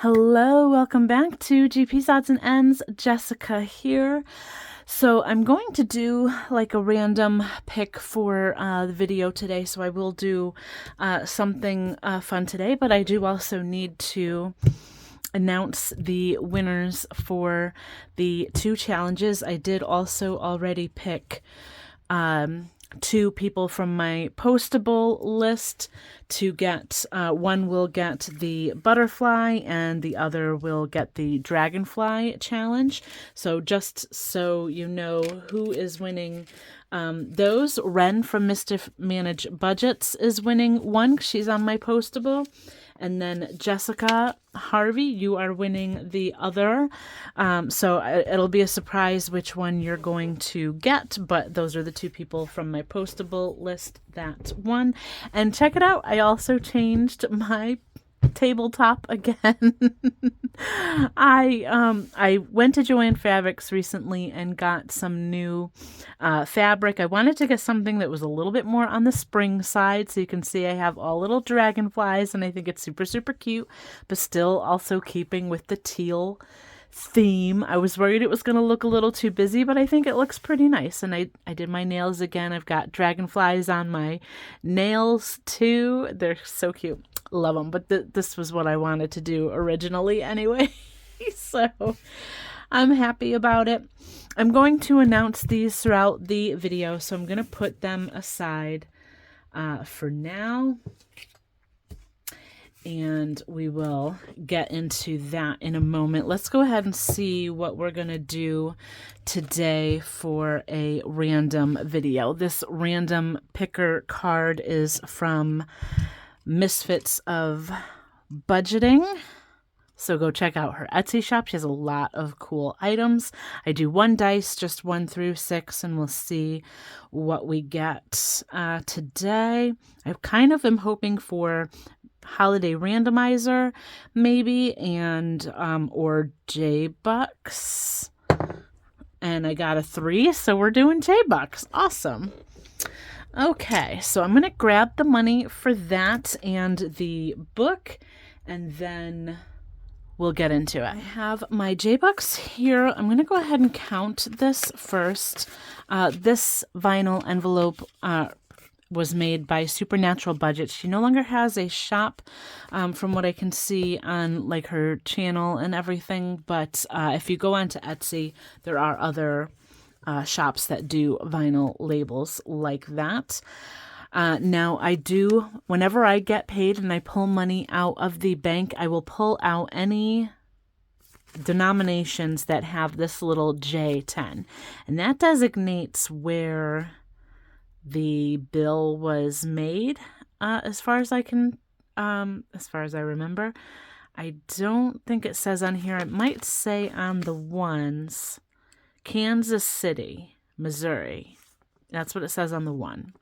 Hello, welcome back to GP's Odds and Ends. Jessica here. So I'm going to do like a random pick for the video today. So I will do something fun today, but I do also need to announce the winners for the two challenges. I did also already pick two people from my postable list to get. One will get the butterfly and the other will get the dragonfly challenge. So just so you know who is winning those, Ren from Mischief Manage Budgets is winning one. She's on my postable. And then Jessica Harvey, you are winning the other. So it'll be a surprise which one you're going to get, but those are the two people from my postable list that won. And check it out, I also changed my tabletop again. I went to Joann Fabrics recently and got some new fabric. I wanted to get something that was a little bit more on the spring side, so you can see I have all little dragonflies and I think it's super, super cute, but still also keeping with the teal theme. I was worried it was going to look a little too busy, but I think it looks pretty nice. And I did my nails again. I've got dragonflies on my nails too. They're so cute. Love them. But this was what I wanted to do originally anyway. So I'm happy about it. I'm going to announce these throughout the video, so I'm going to put them aside for now. And we will get into that in a moment. Let's go ahead and see what we're going to do today for a random video. This random picker card is from Misfits of Budgeting. So go check out her Etsy shop. She has a lot of cool items. I do one dice, just 1 through 6, and we'll see what we get today. I kind of am hoping for holiday randomizer maybe, and or J-Bucks, and I got a 3, so we're doing J-Bucks. Awesome. Okay, so I'm gonna grab the money for that and the book, and then we'll get into it. I have my J-Bucks here. I'm gonna go ahead and count this first. This vinyl envelope was made by Supernatural Budgets. She no longer has a shop from what I can see on like her channel and everything, but if you go onto Etsy, there are other shops that do vinyl labels like that. Now I do, whenever I get paid and I pull money out of the bank, I will pull out any denominations that have this little J10, and that designates where the bill was made, as far as I can, as far as I remember. I don't think it says on here. It might say on the ones, Kansas City, Missouri. That's what it says on the one.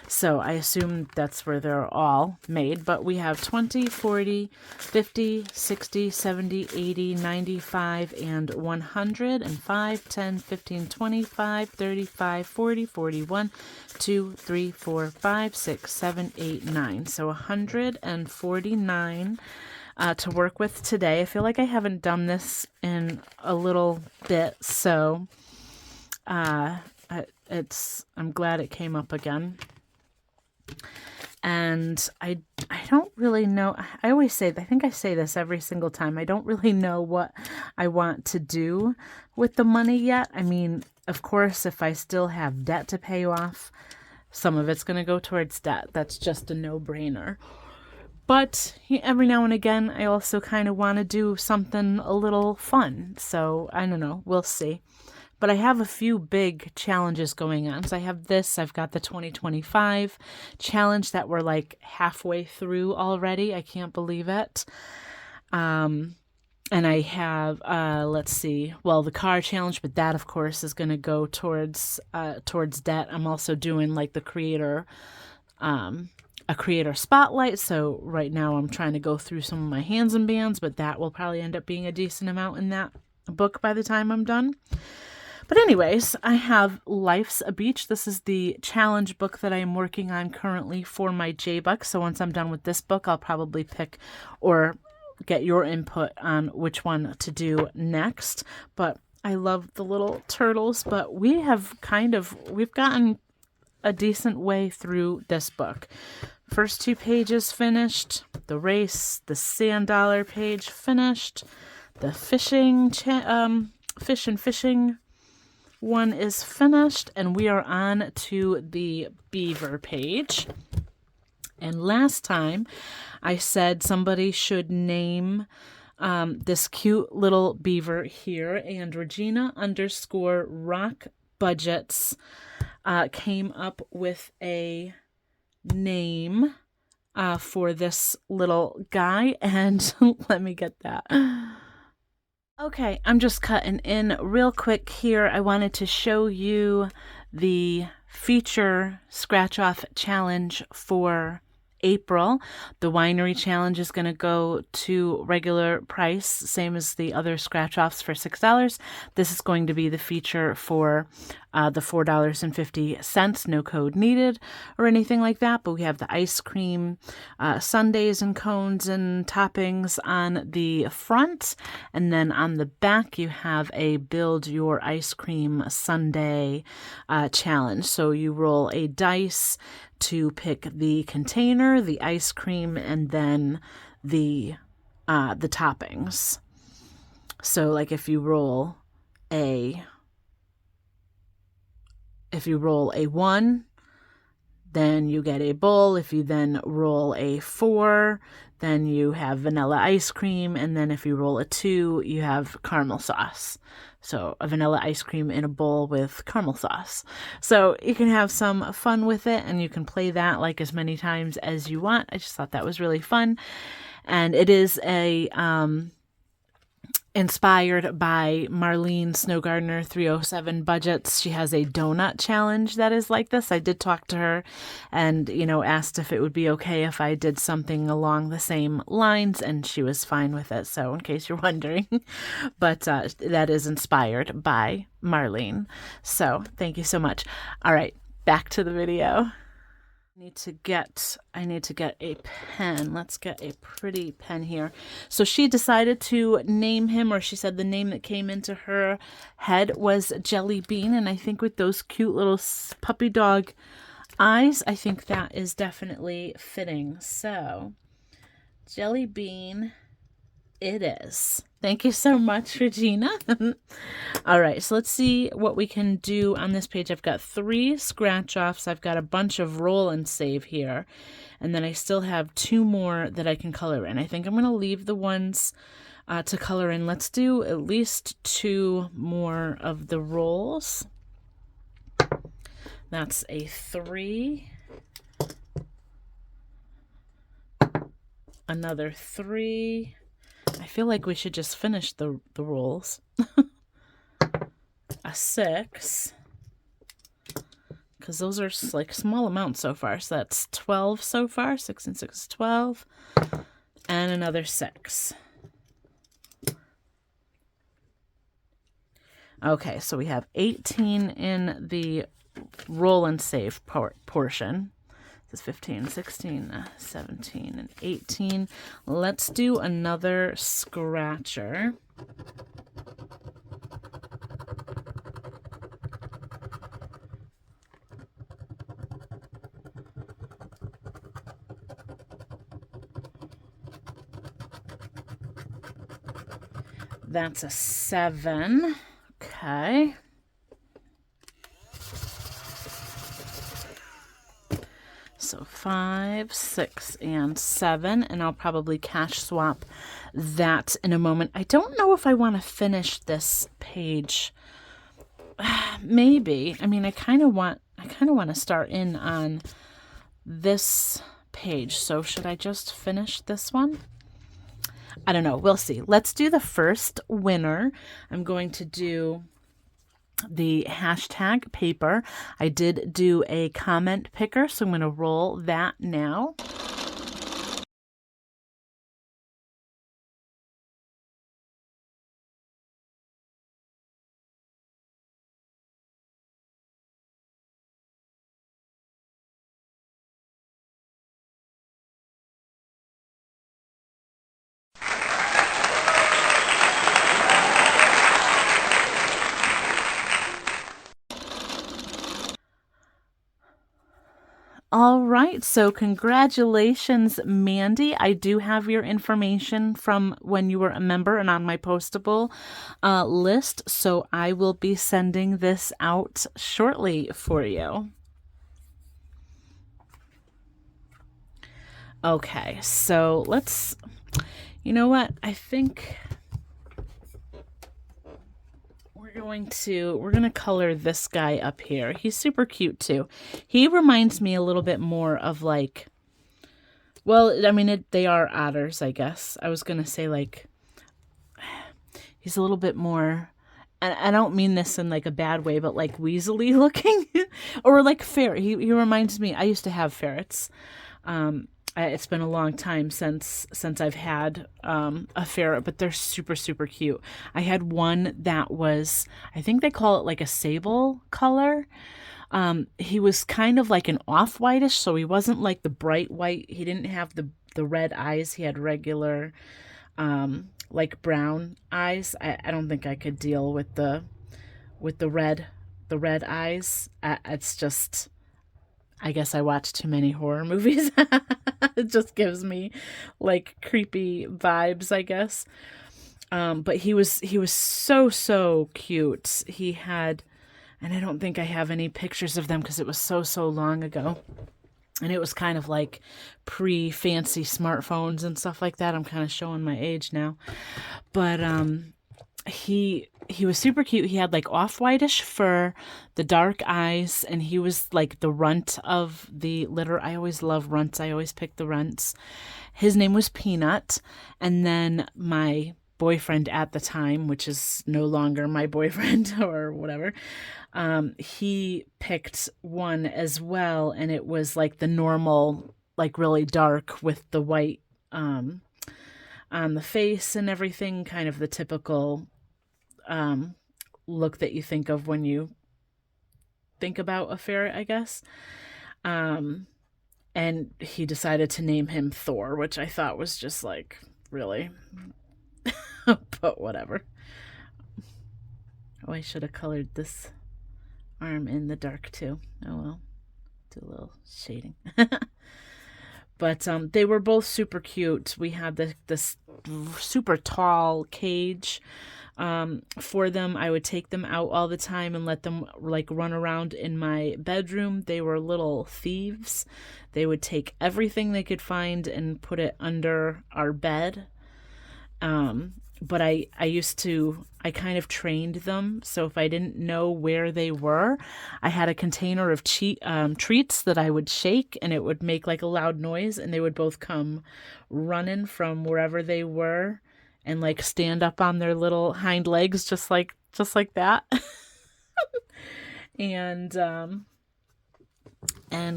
So I assume that's where they're all made, but we have 20, 40, 50, 60, 70, 80, 95, and 100, and 5, 10, 15, 25, 35, 40, 41, 2, 3, 4, 5, 6, 7, 8, 9. So 149 to work with today. I feel like I haven't done this in a little bit, so I'm glad it came up again. And I don't really know. I always say, I think I say this every single time, I don't really know what I want to do with the money yet. I mean, of course, if I still have debt to pay off, some of it's going to go towards debt. That's just a no-brainer. But every now and again, I also kind of want to do something a little fun. So I don't know. We'll see. But I have a few big challenges going on. So I have this. I've got the 2025 challenge that we're like halfway through already. I can't believe it. And I have, let's see, well, the car challenge, but that, of course, is going to go towards debt. I'm also doing like the creator, a creator spotlight. So right now I'm trying to go through some of my hands and bands, but that will probably end up being a decent amount in that book by the time I'm done. But anyways, I have Life's a Beach. This is the challenge book that I am working on currently for my J-Bucks. So once I'm done with this book, I'll probably pick, or get your input on which one to do next. But I love the little turtles, but we've gotten a decent way through this book. First 2 pages finished, the race, the sand dollar page finished, the fish and fishing one is finished, and we are on to the beaver page. And last time I said somebody should name this cute little beaver here, and Regina _rock budgets came up with a name for this little guy, and let me get that. Okay, I'm just cutting in real quick here. I wanted to show you the feature scratch off challenge for April. The winery challenge is going to go to regular price, same as the other scratch offs for $6. This is going to be the feature for the $4.50, no code needed or anything like that. But we have the ice cream sundaes and cones and toppings on the front, and then on the back you have a build your ice cream sundae challenge. So you roll a dice to pick the container, the ice cream, and then the toppings. So like if you roll a 1, then you get a bowl. If you then roll a 4, then you have vanilla ice cream, and then if you roll a 2, you have caramel sauce. So a vanilla ice cream in a bowl with caramel sauce. So you can have some fun with it, and you can play that like as many times as you want. I just thought that was really fun. And it is a inspired by Marlene Snowgardner 307 Budgets. She has a donut challenge that is like this. I did talk to her and, asked if it would be okay if I did something along the same lines, and she was fine with it. So in case you're wondering, but that is inspired by Marlene. So thank you so much. All right, back to the video. I need to get a pen. Let's get a pretty pen here. So she decided to name him, or she said the name that came into her head was Jelly Bean, and I think with those cute little puppy dog eyes, I think that is definitely fitting. So Jelly Bean it is. Thank you so much, Regina. All right, so let's see what we can do on this page. I've got 3 scratch offs. I've got a bunch of roll and save here. And then I still have 2 more that I can color in. I think I'm going to leave the ones to color in. Let's do at least 2 more of the rolls. That's a 3. Another 3. I feel like we should just finish the rolls. A 6. Because those are like small amounts so far. So that's 12 so far. 6 and 6 is 12. And another 6. Okay, so we have 18 in the roll and save portion. This is 15, 16, 17, and 18. Let's do another scratcher. That's a 7. Okay. So 5, 6, and 7, and I'll probably cash swap that in a moment. I don't know if I want to finish this page. Maybe. I mean, I kind of want to start in on this page. So should I just finish this one? I don't know. We'll see. Let's do the first winner. I'm going to do the hashtag paper. I did do a comment picker, so I'm going to roll that now. All right, so congratulations, Mandy. I do have your information from when you were a member and on my postable list, so I will be sending this out shortly for you. Okay, so let's, you know what? I think we're going to color this guy up here. He's super cute too. He reminds me a little bit more of like, well, I mean, they are otters, I guess. I was going to say like, he's a little bit more, and I don't mean this in like a bad way, but like weaselly looking or like ferret. He reminds me, I used to have ferrets. It's been a long time since I've had a ferret, but they're super, super cute. I had one that was, I think they call it like a sable color. He was kind of like an off-whitish, so he wasn't like the bright white. He didn't have the red eyes. He had regular, like brown eyes. I don't think I could deal with the red eyes. It's just, I guess I watch too many horror movies. It just gives me like creepy vibes, I guess. But he was so cute. He had, and I don't think I have any pictures of them because it was so long ago. And it was kind of like pre-fancy smartphones and stuff like that. I'm kind of showing my age now. But he was super cute. He had like off-whitish fur, the dark eyes, and he was like the runt of the litter. I always love runts. I always pick the runts. His name was Peanut. And then my boyfriend at the time, which is no longer my boyfriend or whatever, he picked one as well, and it was like the normal, like really dark with the white on the face and everything, kind of the typical look that you think of when you think about a ferret, I guess. And he decided to name him Thor, which I thought was just like, really? But whatever. Oh, I should have colored this arm in the dark too. Oh well, do a little shading. But they were both super cute. We had this super tall cage for them. I would take them out all the time and let them like run around in my bedroom. They were little thieves. They would take everything they could find and put it under our bed. But I kind of trained them. So if I didn't know where they were, I had a container of treats that I would shake, and it would make like a loud noise, and they would both come running from wherever they were and like stand up on their little hind legs, just like that. And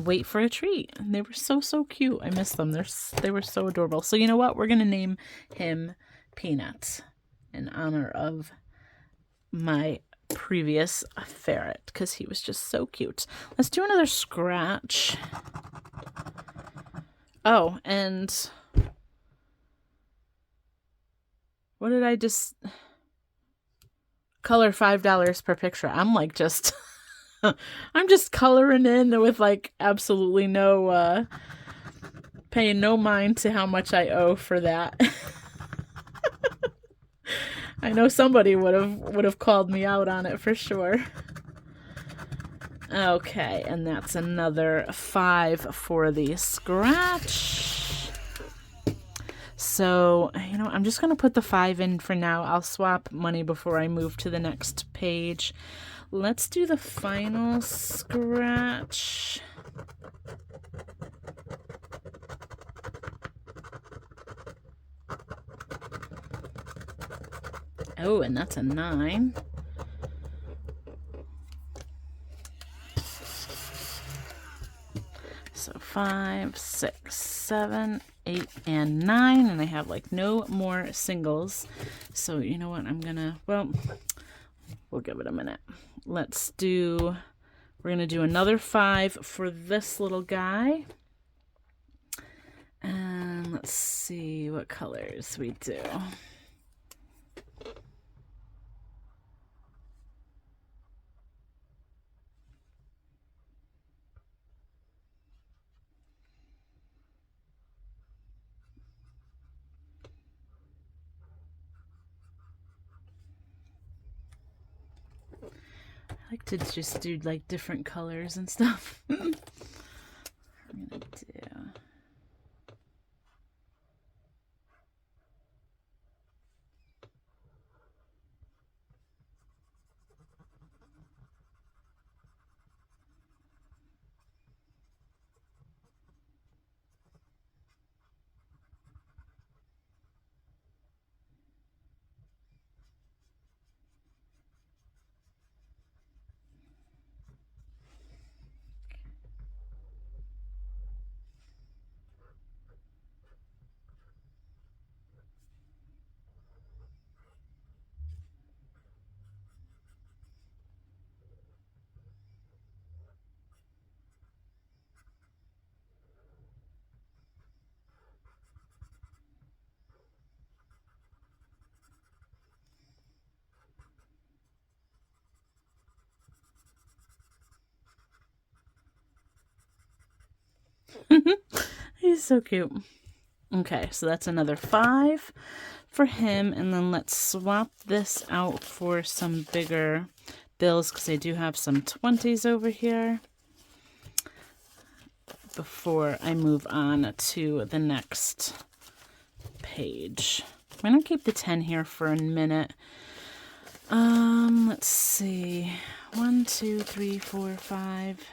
wait for a treat. And they were so cute. I miss them. They were so adorable. So you know what? We're going to name him Peanut in honor of my previous ferret because he was just so cute. Let's do another scratch. Oh, and what did I just color $5 per picture? I'm like just I'm just coloring in with like absolutely no paying no mind to how much I owe for that. I know somebody would have called me out on it for sure. Okay, and that's another 5 for the scratch. So, you know, I'm just going to put the 5 in for now. I'll swap money before I move to the next page. Let's do the final scratch. Oh, and that's a 9. So 5, 6, 7, 8, and 9. And I have like no more singles. So you know what? We'll give it a minute. We're going to do another 5 for this little guy. And let's see what colors we do. I like to just do like different colors and stuff. I'm gonna do. He's so cute. Okay, so that's another 5 for him. And then let's swap this out for some bigger bills because I do have some 20s over here before I move on to the next page. I'm going to keep the 10 here for a minute. Let's see. 1, 2, 3, 4, 5.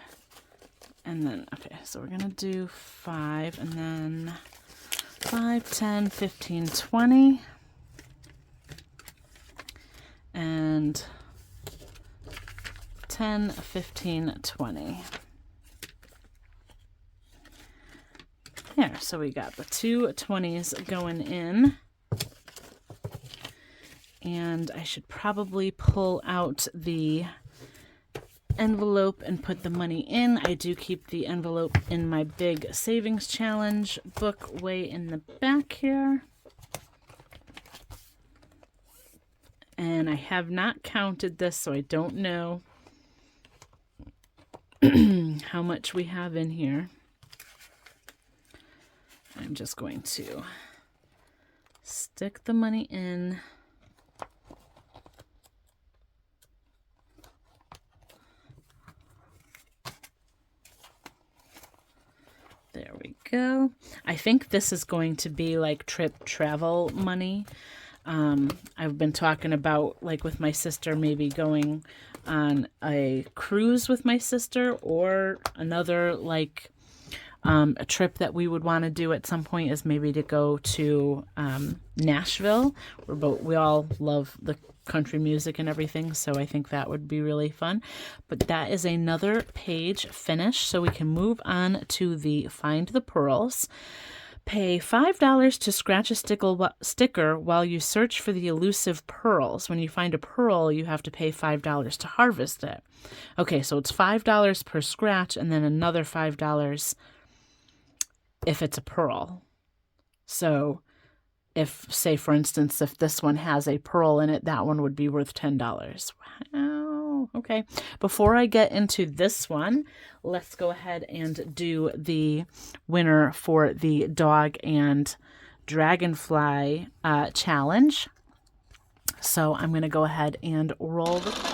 And then, okay, so we're going to do 5 and then 5, 10, 15, 20. And 10, 15, 20. There, so we got the 2 20s going in. And I should probably pull out the envelope and put the money in. I do keep the envelope in my big savings challenge book way in the back here. And I have not counted this, so I don't know how much we have in here. I'm just going to stick the money in. There we go. I think this is going to be like trip travel money. I've been talking about, like with my sister, maybe going on a cruise with my sister or another like a trip that we would want to do at some point is maybe to go to Nashville. We all love the country music and everything, so I think that would be really fun. But that is another page finished, so we can move on to the Find the Pearls. Pay $5 to scratch a sticker while you search for the elusive pearls. When you find a pearl, you have to pay $5 to harvest it. Okay, so it's $5 per scratch and then another $5 if it's a pearl. So if, say, for instance, if this one has a pearl in it, that one would be worth $10. Wow. Okay. Before I get into this one, let's go ahead and do the winner for the dog and dragonfly challenge. So I'm going to go ahead and roll the clip.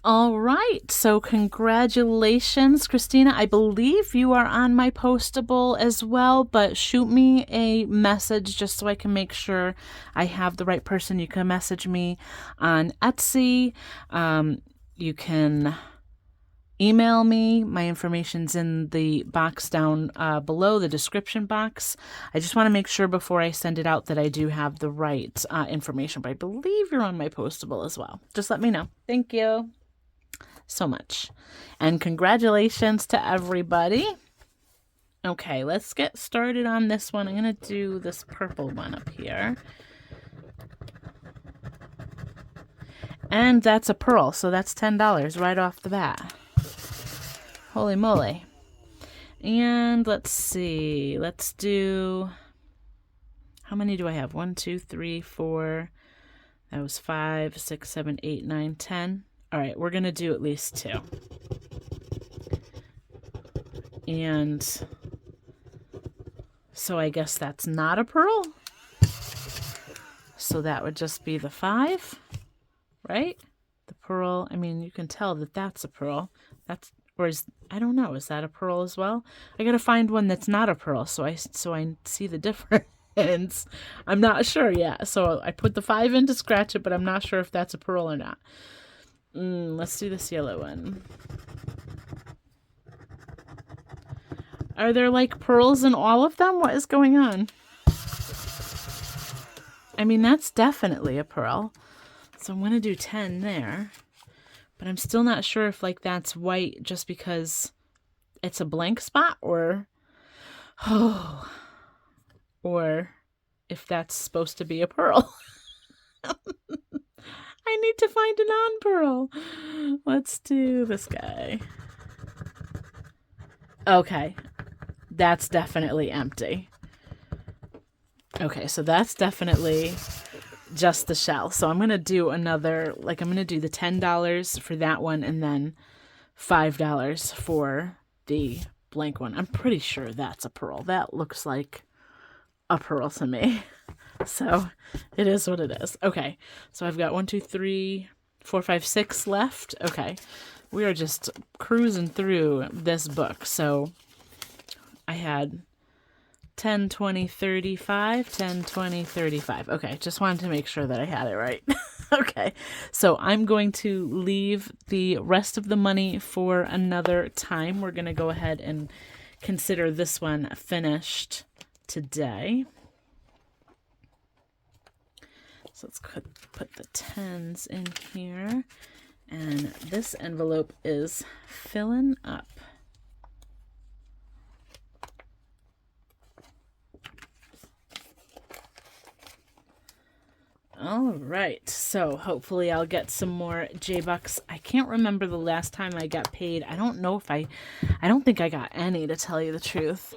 All right, so congratulations, Christina. I believe you are on my postable as well, but shoot me a message just so I can make sure I have the right person. You can message me on Etsy. You can email me. My information's in the box down below, the description box. I just want to make sure before I send it out that I do have the right information, but I believe you're on my postable as well. Just let me know. Thank you so much. And congratulations to everybody. Okay, let's get started on this one. I'm going to do this purple one up here. And that's a pearl, so that's $10 right off the bat. Holy moly. And let's see. Let's do... How many do I have? 1, 2, 3, 4. That was 5, 6, 7, 8, 9, 10. All right, we're going to do at least 2. And so I guess that's not a pearl. So that would just be the 5, right? The pearl, I mean, you can tell that that's a pearl. That's, or is, I don't know, is that a pearl as well? I got to find one that's not a pearl so I see the difference. I'm not sure yet. So I put the 5 in to scratch it, but I'm not sure if that's a pearl or not. Let's do this yellow one. Are there like pearls in all of them? What is going on? I mean, that's definitely a pearl. So I'm going to do 10 there. But I'm still not sure if like that's white just because it's a blank spot or or if that's supposed to be a pearl. I need to find a non-pearl. Let's do this guy. Okay. That's definitely empty. Okay, so that's definitely just the shell. So I'm going to do another, like I'm going to do the $10 for that one and then $5 for the blank one. I'm pretty sure that's a pearl. That looks like a pearl to me. So it is what it is. Okay, so I've got 1, 2, 3, 4, 5, 6 left. Okay, we are just cruising through this book. So I had 10, 20, 35, 10, 20, 35. Okay, just wanted to make sure that I had it right. Okay, so I'm going to leave the rest of the money for another time. We're going to go ahead and consider this one finished today. So let's put the 10s in here. And this envelope is filling up. All right, so hopefully I'll get some more J-Bucks. I can't remember the last time I got paid. I don't know if I don't think I got any, to tell you the truth.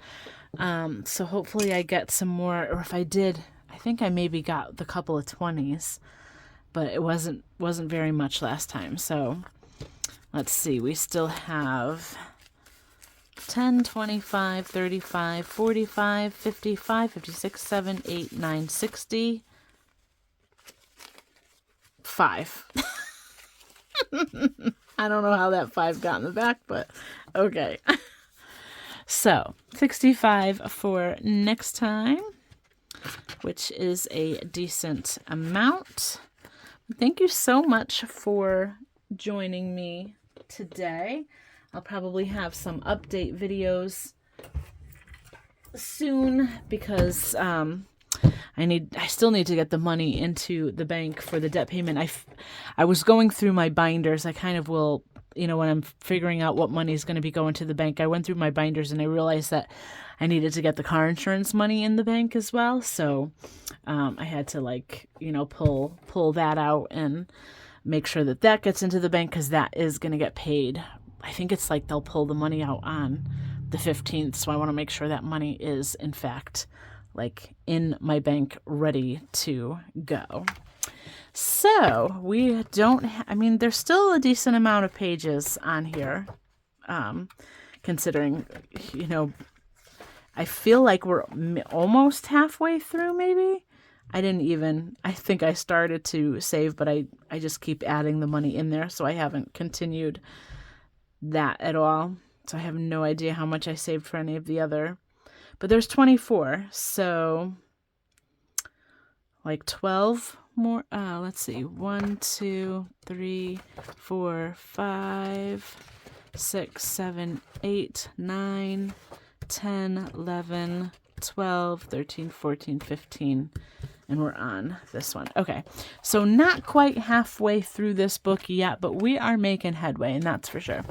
So hopefully I get some more, or if I did, I think I maybe got the couple of 20s, but it wasn't very much last time. So let's see, we still have 10, 25, 35, 45, 55, 56, 7, 8, 9, 60. 5. I don't know how that 5 got in the back, but okay. So 65 for next time, which is a decent amount. Thank you so much for joining me today. I'll probably have some update videos soon because I still need to get the money into the bank for the debt payment. I was going through my binders. I kind of will, when I'm figuring out what money is going to be going to the bank, I went through my binders and I realized that I needed to get the car insurance money in the bank as well. So I had to pull that out and make sure that that gets into the bank because that is going to get paid. I think it's like they'll pull the money out on the 15th. So I want to make sure that money is in fact in my bank ready to go. So we don't, there's still a decent amount of pages on here. Considering, I feel like we're almost halfway through maybe. I think I started to save, but I just keep adding the money in there. So I haven't continued that at all. So I have no idea how much I saved for any of the other. But there's 24, so 12 more. Let's see, 1, 2, 3, 4, 5, 6, 7, 8, 9, 10, 11, 12, 13, 14, 15, and we're on this one. Okay, so not quite halfway through this book yet, but we are making headway, and that's for sure.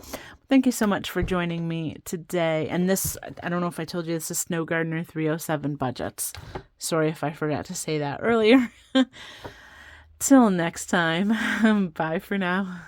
Thank you so much for joining me today. And this, I don't know if I told you, this is Snow Gardener 307 Budgets. Sorry if I forgot to say that earlier. Till next time, bye for now.